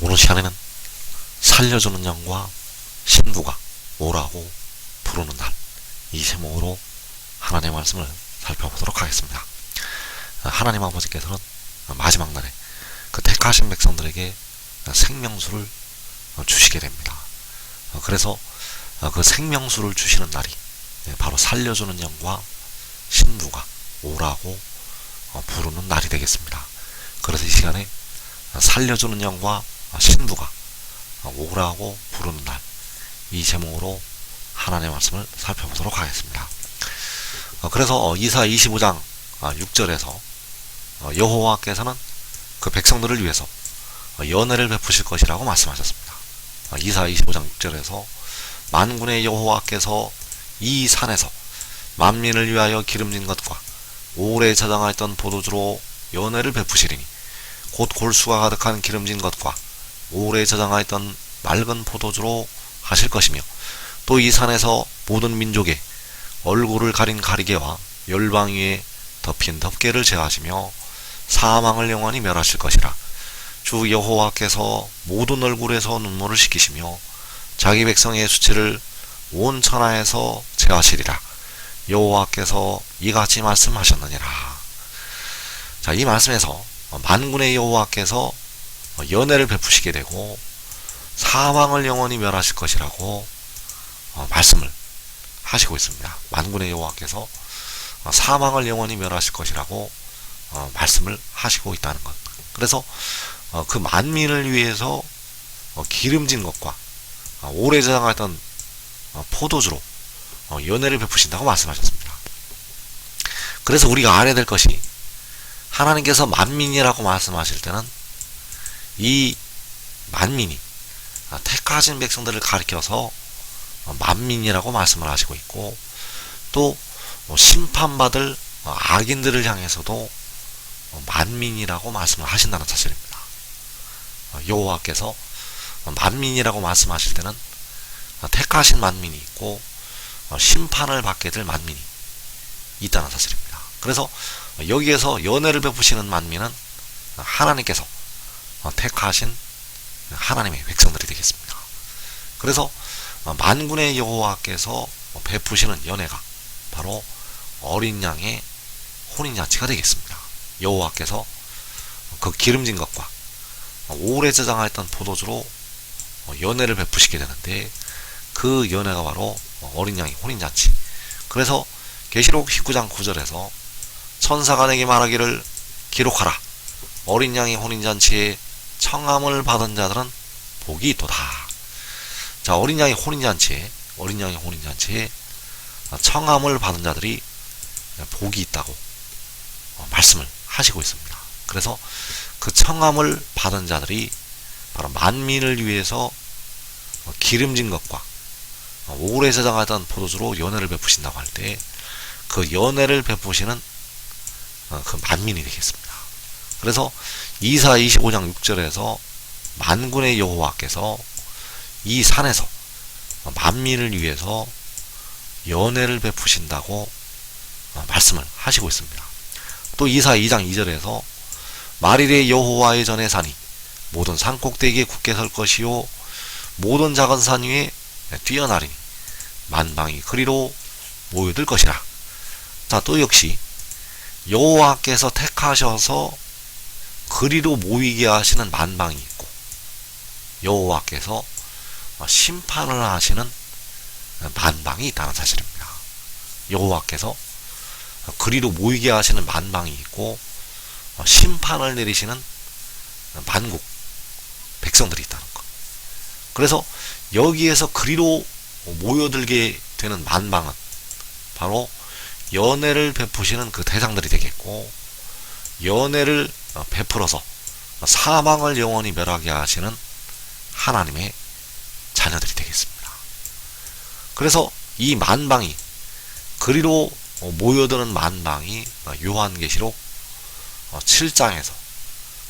오늘 시간에는 살려주는 영과 신부가 오라고 부르는 날, 이 제목으로 하나님의 말씀을 살펴보도록 하겠습니다. 하나님 아버지께서는 마지막 날에 그 택하신 백성들에게 생명수를 주시게 됩니다. 그래서 그 생명수를 주시는 날이 바로 살려주는 영과 신부가 오라고 부르는 날이 되겠습니다. 그래서 이 시간에 살려주는 영과 신부가 오라고 부르는 날, 이 제목으로 하나님의 말씀을 살펴보도록 하겠습니다. 그래서 이사 25장 6절에서 여호와께서는 그 백성들을 위해서 연회를 베푸실 것이라고 말씀하셨습니다. 이사 25장 6절에서 만군의 여호와께서 이 산에서 만민을 위하여 기름진 것과 오래 저장하였던 포도주로 연회를 베푸시리니 곧 골수가 가득한 기름진 것과 오래 저장하였던 맑은 포도주로 하실 것이며, 또 이 산에서 모든 민족의 얼굴을 가린 가리개와 열방 위에 덮인 덮개를 제하시며 사망을 영원히 멸하실 것이라. 주 여호와께서 모든 얼굴에서 눈물을 씻기시며 자기 백성의 수치를 온 천하에서 제하시리라. 여호와께서 이같이 말씀하셨느니라. 자, 이 말씀에서 만군의 여호와께서 연회를 베푸시게 되고 사망을 영원히 멸하실 것이라고 말씀을 하시고 있습니다. 만군의 여호와께서 사망을 영원히 멸하실 것이라고 말씀을 하시고 있다는 것. 그래서 그 만민을 위해서 기름진 것과 오래 저장하였던 포도주로 연회를 베푸신다고 말씀하셨습니다. 그래서 우리가 알아야 될 것이, 하나님께서 만민이라고 말씀하실 때는 이 만민이 택하신 백성들을 가리켜서 만민이라고 말씀을 하시고 있고, 또 심판받을 악인들을 향해서도 만민이라고 말씀을 하신다는 사실입니다. 여호와께서 만민이라고 말씀하실 때는 택하신 만민이 있고 심판을 받게 될 만민이 있다는 사실입니다. 그래서 여기에서 연회를 베푸시는 만민은 하나님께서 택하신 하나님의 백성들이 되겠습니다. 그래서 만군의 여호와께서 베푸시는 연회가 바로 어린 양의 혼인잔치가 되겠습니다. 여호와께서 그 기름진 것과 오래 저장하였던 포도주로 연회를 베푸시게 되는데, 그 연회가 바로 어린 양의 혼인잔치. 그래서 계시록 19장 9절에서 천사가 내게 말하기를 기록하라. 어린 양의 혼인잔치에 청함을 받은 자들은 복이 있도다. 자, 어린 양의 혼인잔치에 청함을 받은 자들이 복이 있다고 말씀을 하시고 있습니다. 그래서 그 청함을 받은 자들이 바로 만민을 위해서 기름진 것과 오래 저장하던 포도주로 연회를 베푸신다고 할 때, 그 연회를 베푸시는 그 만민이 되겠습니다. 그래서 이사 25장 6절에서 만군의 여호와께서 이 산에서 만민을 위해서 연회를 베푸신다고 말씀을 하시고 있습니다. 또 이사 2장 2절에서 말일에 여호와의 전에 산이 모든 산 꼭대기에 굳게 설 것이요 모든 작은 산 위에 뛰어나리니 만방이 그리로 모여들 것이라. 자, 또 역시 여호와께서 택하셔서 그리로 모이게 하시는 만방이 있고, 여호와께서 심판을 하시는 만방이 있다는 사실입니다. 여호와께서 그리로 모이게 하시는 만방이 있고 심판을 내리시는 만국 백성들이 있다는 것. 그래서 여기에서 그리로 모여들게 되는 만방은 바로 연회를 베푸시는 그 대상들이 되겠고, 연회를 베풀어서 사망을 영원히 멸하게 하시는 하나님의 자녀들이 되겠습니다. 그래서 이 만방이, 그리로 모여드는 만방이 요한계시록 7장에서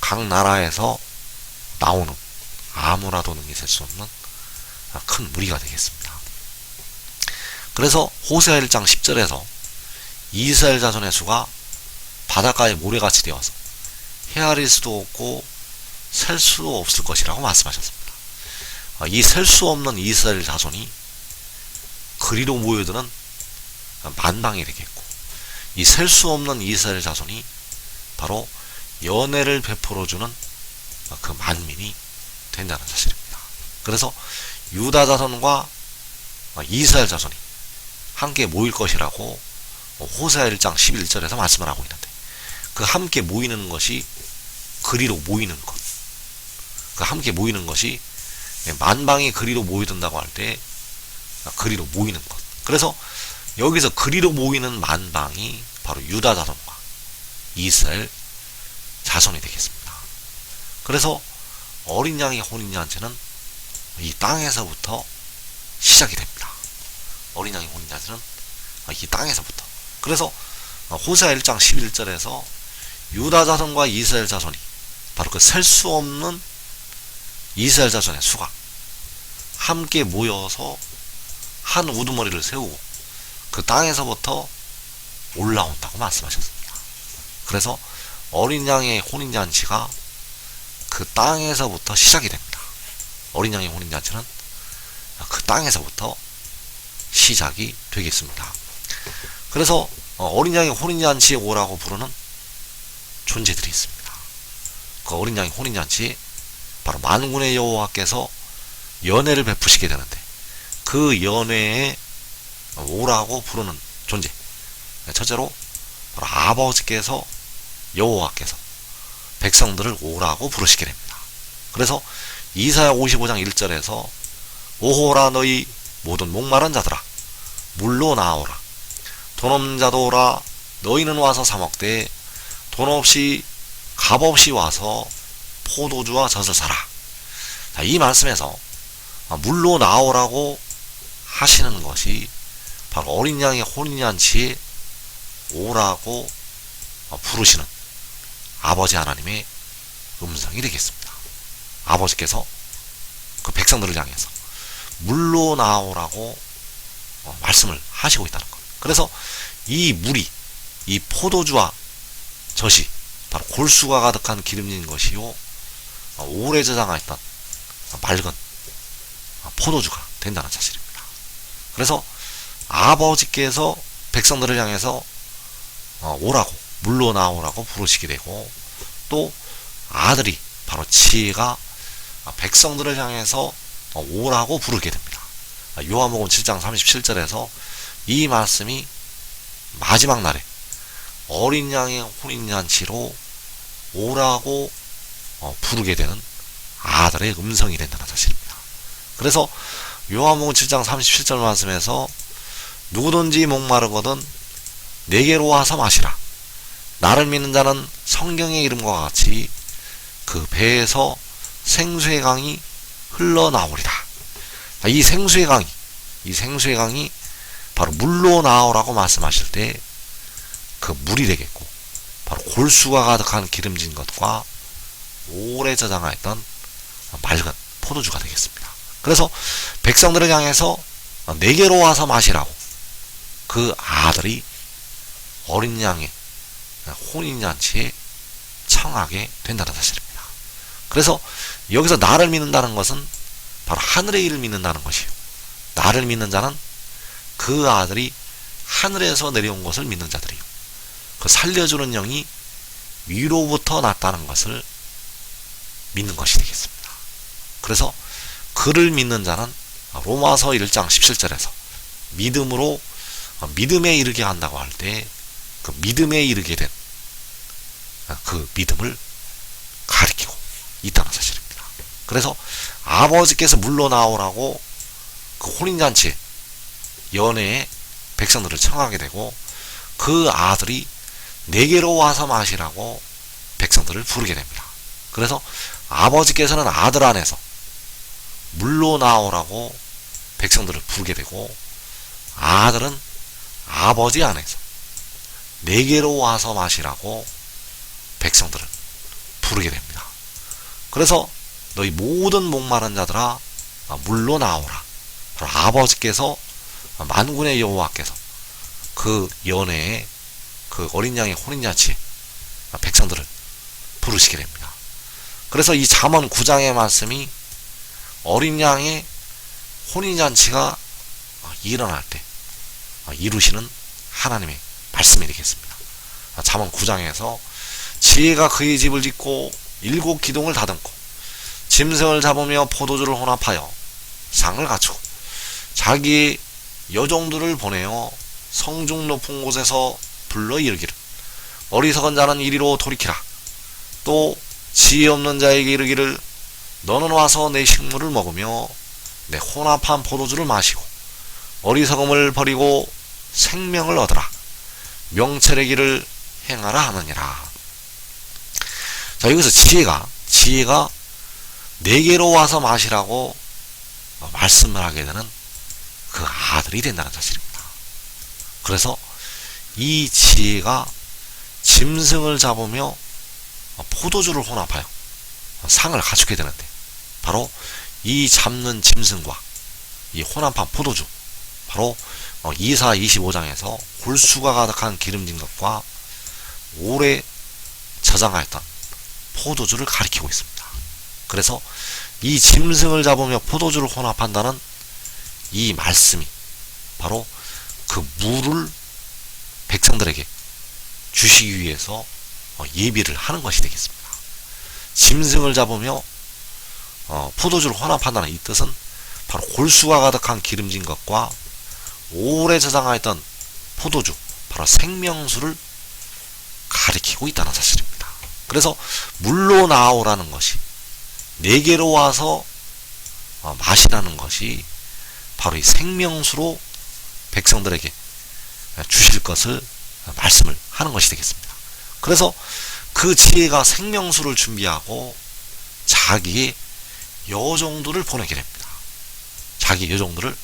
각 나라에서 나오는 아무라도 능히 셀 수 없는 큰 무리가 되겠습니다. 그래서 호세아 1장 10절에서 이스라엘 자손의 수가 바닷가에 모래같이 되어서 헤아릴 수도 없고 셀 수 없을 것이라고 말씀하셨습니다. 이 셀 수 없는 이스라엘 자손이 그리로 모여드는 만방이 되겠고, 이 셀 수 없는 이스라엘 자손이 바로 연애를 베풀어주는 그 만민이 된다는 사실입니다. 그래서 유다 자손과 이스라엘 자손이 함께 모일 것이라고 호세아 1장 11절에서 말씀을 하고 있는데, 그 함께 모이는 것이 그리로 모이는 것, 그 함께 모이는 것이 만방이 그리로 모이든다고 할 때 그리로 모이는 것. 그래서 여기서 그리로 모이는 만방이 바로 유다 자손과 이스라엘 자손이 되겠습니다. 그래서 어린 양의 혼인잔치는 이 땅에서부터 시작이 됩니다. 어린 양의 혼인잔치는 이 땅에서부터. 그래서 호세아 1장 11절에서 유다 자손과 이스라엘 자손이 바로 그 셀 수 없는 이스라엘 자손의 수가 함께 모여서 한 우두머리를 세우고 그 땅에서부터 올라온다고 말씀하셨습니다. 그래서 어린 양의 혼인잔치가 그 땅에서부터 시작이 됩니다. 어린 양의 혼인잔치는 그 땅에서부터 시작이 되겠습니다. 그래서 어린 양의 혼인잔치에 오라고 부르는 존재들이 있습니다. 그 어린 양의 혼인잔치에 바로 만군의 여호와께서 연회를 베푸시게 되는데, 그 연회에 오라고 부르는 존재, 첫째로 바로 아버지께서, 여호와께서 백성들을 오라고 부르시게 됩니다. 그래서 이사야 55장 1절에서 오호라 너희 모든 목마른 자들아 물로 나오라, 돈 없는 자도 오라, 너희는 와서 사 먹되 돈 없이 값 없이 와서 포도주와 젖을 사라. 이 말씀에서 물로 나오라고 하시는 것이 바로 어린 양의 혼인잔치에 오라고 부르시는 아버지 하나님의 음성이 되겠습니다. 아버지께서 그 백성들을 향해서 물로 나오라고 말씀을 하시고 있다는 것. 그래서 이 물이, 이 포도주와 젖이 바로 골수가 가득한 기름진 것이요 오래 저장하였던 맑은 포도주가 된다는 사실입니다. 그래서 아버지께서 백성들을 향해서 오라고, 물로 나오라고 부르시게 되고, 또 아들이 바로 지혜가 백성들을 향해서 오라고 부르게 됩니다. 요한복음 7장 37절에서 이 말씀이 마지막 날에 어린 양의 혼인잔치로 오라고 부르게 되는 아들의 음성이 된다는 사실입니다. 그래서 요한복음 7장 37절 말씀에서 누구든지 목마르거든 내게로 와서 마시라. 나를 믿는 자는 성경의 이름과 같이 그 배에서 생수의 강이 흘러나오리라. 이 생수의 강이 바로 물로 나오라고 말씀하실 때 그 물이 되겠고, 바로 골수가 가득한 기름진 것과 오래 저장하였던 맑은 포도주가 되겠습니다. 그래서 백성들을 향해서 내게로 와서 마시라고 그 아들이 어린 양의 혼인잔치에 청하게 된다는 사실입니다. 그래서 여기서 나를 믿는다는 것은 바로 하늘의 일을 믿는다는 것이요, 나를 믿는 자는 그 아들이 하늘에서 내려온 것을 믿는 자들이요, 그 살려주는 영이 위로부터 났다는 것을 믿는 것이 되겠습니다. 그래서 그를 믿는 자는 로마서 1장 17절에서 믿음으로 믿음에 이르게 한다고 할 때 그 믿음에 이르게 된 그 믿음을 가리키고 있다는 사실입니다. 그래서 아버지께서 물러 나오라고 그 혼인잔치 연회에 백성들을 청하게 되고, 그 아들이 내게로 와서 마시라고 백성들을 부르게 됩니다. 그래서 아버지께서는 아들 안에서 물로 나오라고 백성들을 부르게 되고, 아들은 아버지 안에서 내게로 와서 마시라고 백성들을 부르게 됩니다. 그래서 너희 모든 목마른 자들아 물로 나오라. 바로 아버지께서, 만군의 여호와께서 그 연회에 그 어린 양의 혼인잔치에 백성들을 부르시게 됩니다. 그래서 이 잠언 9장의 말씀이 어린 양의 혼인잔치가 일어날 때 이루시는 하나님의 말씀이 되겠습니다. 잠언 9장에서 지혜가 그의 집을 짓고 7 기둥을 다듬고 짐승을 잡으며 포도주를 혼합하여 상을 갖추고 자기의 여종들을 보내어 성중 높은 곳에서 불러 이르기를 어리석은 자는 이리로 돌이키라. 또 지혜 없는 자에게 이르기를 너는 와서 내 식물을 먹으며 내 혼합한 포도주를 마시고 어리석음을 버리고 생명을 얻으라. 명철의 길을 행하라 하느니라. 자, 여기서 지혜가 내게로 와서 마시라고 말씀을 하게 되는 그 아들이 된다는 사실입니다. 그래서 이 지혜가 짐승을 잡으며 포도주를 혼합하여 상을 갖추게 되는데, 바로 이 잡는 짐승과 이 혼합한 포도주, 바로 이사 25장에서 골수가 가득한 기름진 것과 오래 저장하였던 포도주를 가리키고 있습니다. 그래서 이 짐승을 잡으며 포도주를 혼합한다는 이 말씀이 바로 그 물을 백성들에게 주시기 위해서 예비를 하는 것이 되겠습니다. 짐승을 잡으며 포도주를 혼합한다는 이 뜻은 바로 골수가 가득한 기름진 것과 오래 저장하였던 포도주, 바로 생명수를 가리키고 있다는 사실입니다. 그래서 물로 나오라는 것이, 내게로 와서 마시라는 것이 바로 이 생명수로 백성들에게 주실 것을 말씀을 하는 것이 되겠습니다. 그래서 그 지혜가 생명수를 준비하고 자기의 여종들을 보내게 됩니다. 자기 여종들을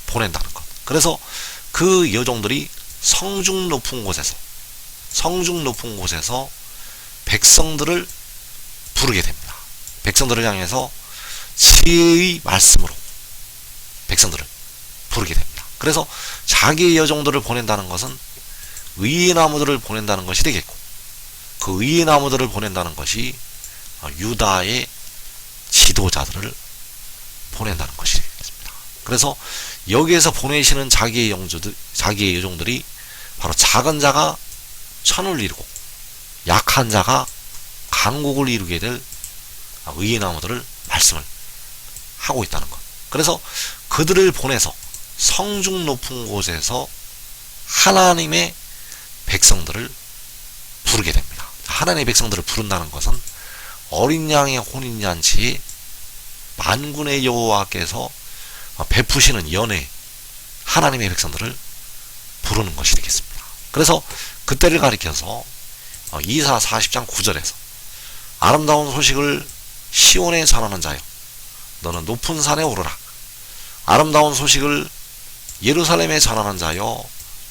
보낸다는 것. 그래서 그 여종들이 성중 높은 곳에서 백성들을 부르게 됩니다. 백성들을 향해서 지혜의 말씀으로 백성들을 부르게 됩니다. 그래서 자기의 여종들을 보낸다는 것은 의의 나무들을 보낸다는 것이 되겠고, 그 의의 나무들을 보낸다는 것이 유다의 지도자들을 보낸다는 것이 되겠습니다. 그래서 여기에서 보내시는 자기의 여종들이 바로 작은 자가 천을 이루고 약한 자가 강국을 이루게 될 의의 나무들을 말씀을 하고 있다는 것. 그래서 그들을 보내서 성중 높은 곳에서 하나님의 백성들을 부르게 됩니다. 하나님의 백성들을 부른다는 것은 어린 양의 혼인잔치에 만군의 여호와께서 베푸시는 연회, 하나님의 백성들을 부르는 것이 되겠습니다. 그래서 그때를 가리켜서 이사 40장 9절에서 아름다운 소식을 시온에 전하는 자여 너는 높은 산에 오르라. 아름다운 소식을 예루살렘에 전하는 자여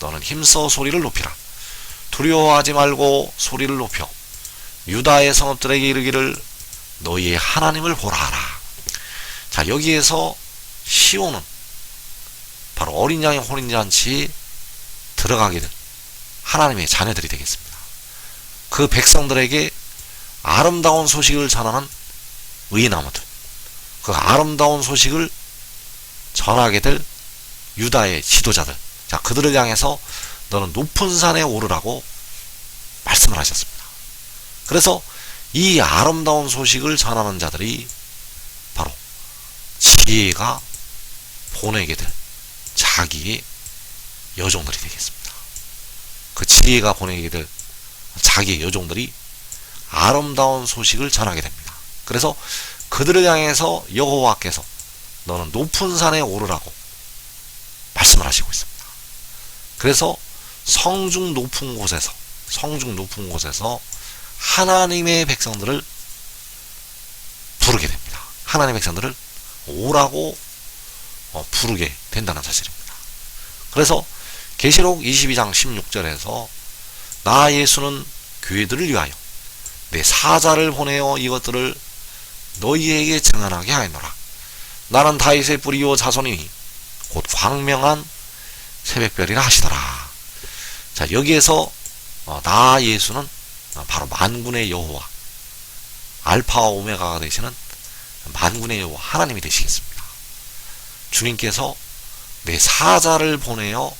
너는 힘써 소리를 높이라. 두려워하지 말고 소리를 높여 유다의 성읍들에게 이르기를 너희의 하나님을 보라 하라. 자, 여기에서 시온은 바로 어린 양의 혼인잔치에 들어가게 된 하나님의 자녀들이 되겠습니다. 그 백성들에게 아름다운 소식을 전하는 의나무들, 그 아름다운 소식을 전하게 될 유다의 지도자들, 자, 그들을 향해서 너는 높은 산에 오르라고 말씀을 하셨습니다. 그래서 이 아름다운 소식을 전하는 자들이 바로 지혜가 보내게 될 자기의 여종들이 되겠습니다. 그 지혜가 보내게 될 자기의 여종들이 아름다운 소식을 전하게 됩니다. 그래서 그들을 향해서 여호와께서 너는 높은 산에 오르라고 말씀을 하시고 있습니다. 그래서 성중 높은 곳에서 하나님의 백성들을 부르게 됩니다. 하나님의 백성들을 오라고 부르게 된다는 사실입니다. 그래서 계시록 22장 16절에서 나 예수는 교회들을 위하여 내 사자를 보내어 이것들을 너희에게 증언하게 하였노라. 나는 다윗의 뿌리요 자손이니 곧 광명한 새벽별이라 하시더라. 자, 여기에서 나 예수는 바로 만군의 여호와, 알파와 오메가가 되시는 만군의 여호와 하나님이 되시겠습니다. 주님께서 내 사자를 보내어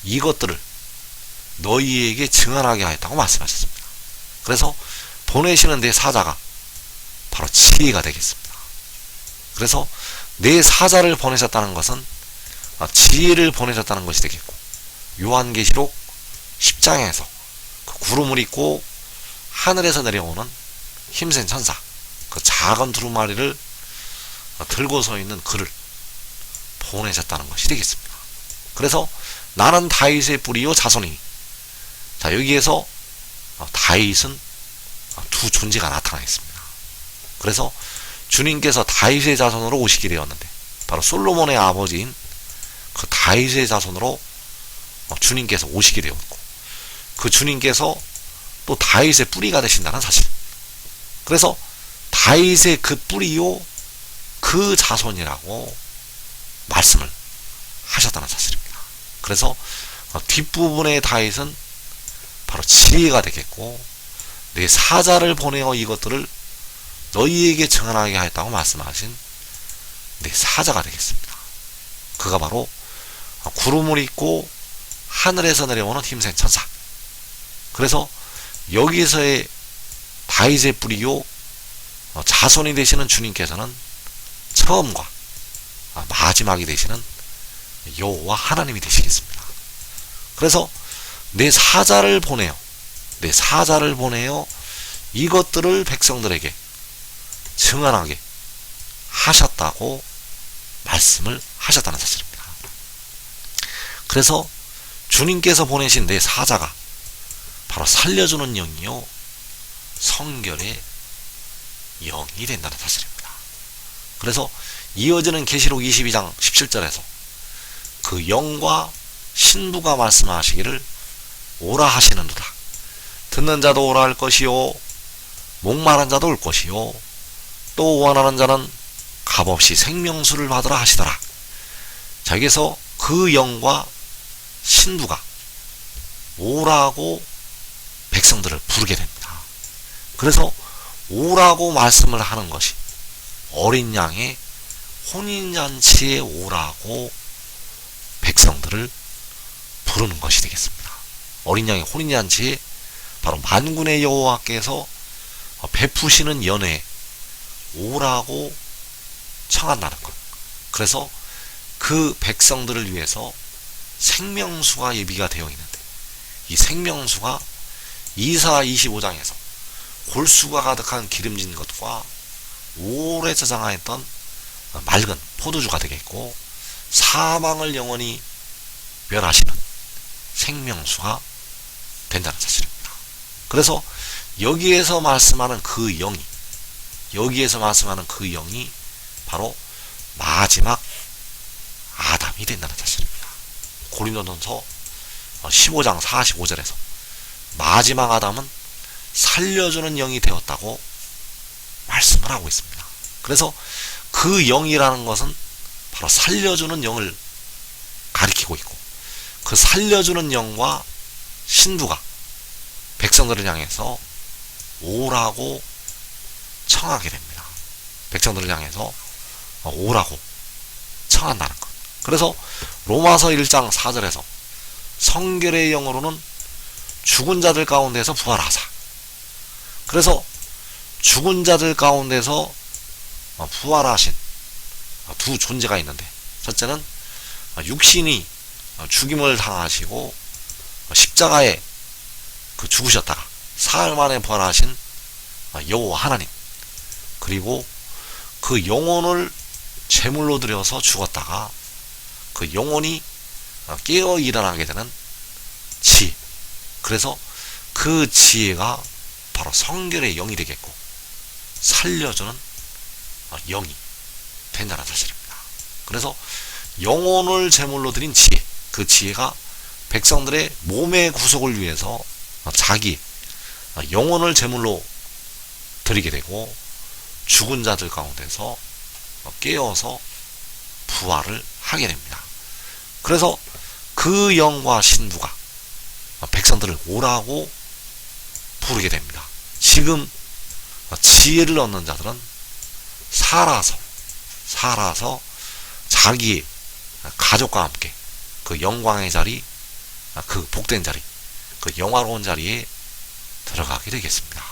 이것들을 너희에게 증언하게 하였다고 말씀하셨습니다. 그래서 보내시는 내 사자가 바로 지혜가 되겠습니다. 그래서 내 사자를 보내셨다는 것은 지혜를 보내셨다는 것이 되겠고, 요한계시록 10장에서 그 구름을 입고 하늘에서 내려오는 힘센 천사, 그 작은 두루마리를 들고 서 있는 그를 보내셨다는 것이 되겠습니다. 그래서 나는 다윗의 뿌리요 자손이니, 자, 여기에서 다윗은 두 존재가 나타나 있습니다. 그래서 주님께서 다윗의 자손으로 오시게 되었는데, 바로 솔로몬의 아버지인 그 다윗의 자손으로 주님께서 오시게 되었고, 그 주님께서 또 다윗의 뿌리가 되신다는 사실. 그래서 다윗의 그 뿌리요 그 자손이라고 말씀을 하셨다는 사실입니다. 그래서 뒷부분의 다윗은 바로 지혜가 되겠고, 내 사자를 보내어 이것들을 너희에게 증언하게 하였다고 말씀하신 내 사자가 되겠습니다. 그가 바로 구름을 입고 하늘에서 내려오는 힘센 천사. 그래서 여기서의 다윗의 뿌리요 자손이 되시는 주님께서는 처음과 마지막이 되시는 여호와 하나님이 되시겠습니다. 그래서 내 사자를 보내어 이것들을 백성들에게 증언하게 하셨다고 말씀을 하셨다는 사실입니다. 그래서 주님께서 보내신 내 사자가 바로 살려주는 영이요 성결의 영이 된다는 사실입니다. 그래서 이어지는 계시록 22장 17절에서 그 영과 신부가 말씀하시기를 오라 하시는도다. 듣는 자도 오라 할 것이요 목마른 자도 올 것이요 또 원하는 자는 값없이 생명수를 받으라 하시더라. 자, 여기서 그 영과 신부가 오라고 백성들을 부르게 됩니다. 그래서 오라고 말씀을 하는 것이 어린 양의 혼인잔치에 오라고 백성들을 부르는 것이 되겠습니다. 어린 양의 혼인잔치에 바로 만군의 여호와께서 베푸시는 연회에 오라고 청한다는 것. 그래서 그 백성들을 위해서 생명수가 예비가 되어 있는데, 이 생명수가 이사 25장에서 골수가 가득한 기름진 것과 오래 저장하였던 맑은 포도주가 되겠고, 사망을 영원히 멸하시는 생명수가 된다는 사실입니다. 그래서 여기에서 말씀하는 그 영이 바로 마지막 아담이 된다는 사실입니다. 고린도전서 15장 45절에서 마지막 아담은 살려주는 영이 되었다고 말씀을 하고 있습니다. 그래서 그 영이라는 것은 바로 살려주는 영을 가리키고 있고, 그 살려주는 영과 신부가 백성들을 향해서 오라고 청하게 됩니다. 백성들을 향해서 오라고 청한다는 것. 그래서 로마서 1장 4절에서 성결의 영으로는 죽은 자들 가운데서 부활하사. 그래서 죽은 자들 가운데서 부활하신 두 존재가 있는데, 첫째는 육신이 죽임을 당하시고 십자가에 죽으셨다가 사흘 만에 부활하신 여호와 하나님, 그리고 그 영혼을 제물로 드려서 죽었다가 그 영혼이 깨어 일어나게 되는 지혜. 그래서 그 지혜가 바로 성결의 영이 되겠고, 살려주는 영이 된다는 사실입니다. 그래서 영혼을 제물로 드린 지혜, 그 지혜가 백성들의 몸의 구속을 위해서 자기 영혼을 제물로 드리게 되고, 죽은 자들 가운데서 깨어서 부활을 하게 됩니다. 그래서 그 영과 신부가 백성들을 오라고 부르게 됩니다. 지금 지혜를 얻는 자들은 살아서 자기 가족과 함께 그 영광의 자리, 그 복된 자리, 그 영화로운 자리에 들어가게 되겠습니다.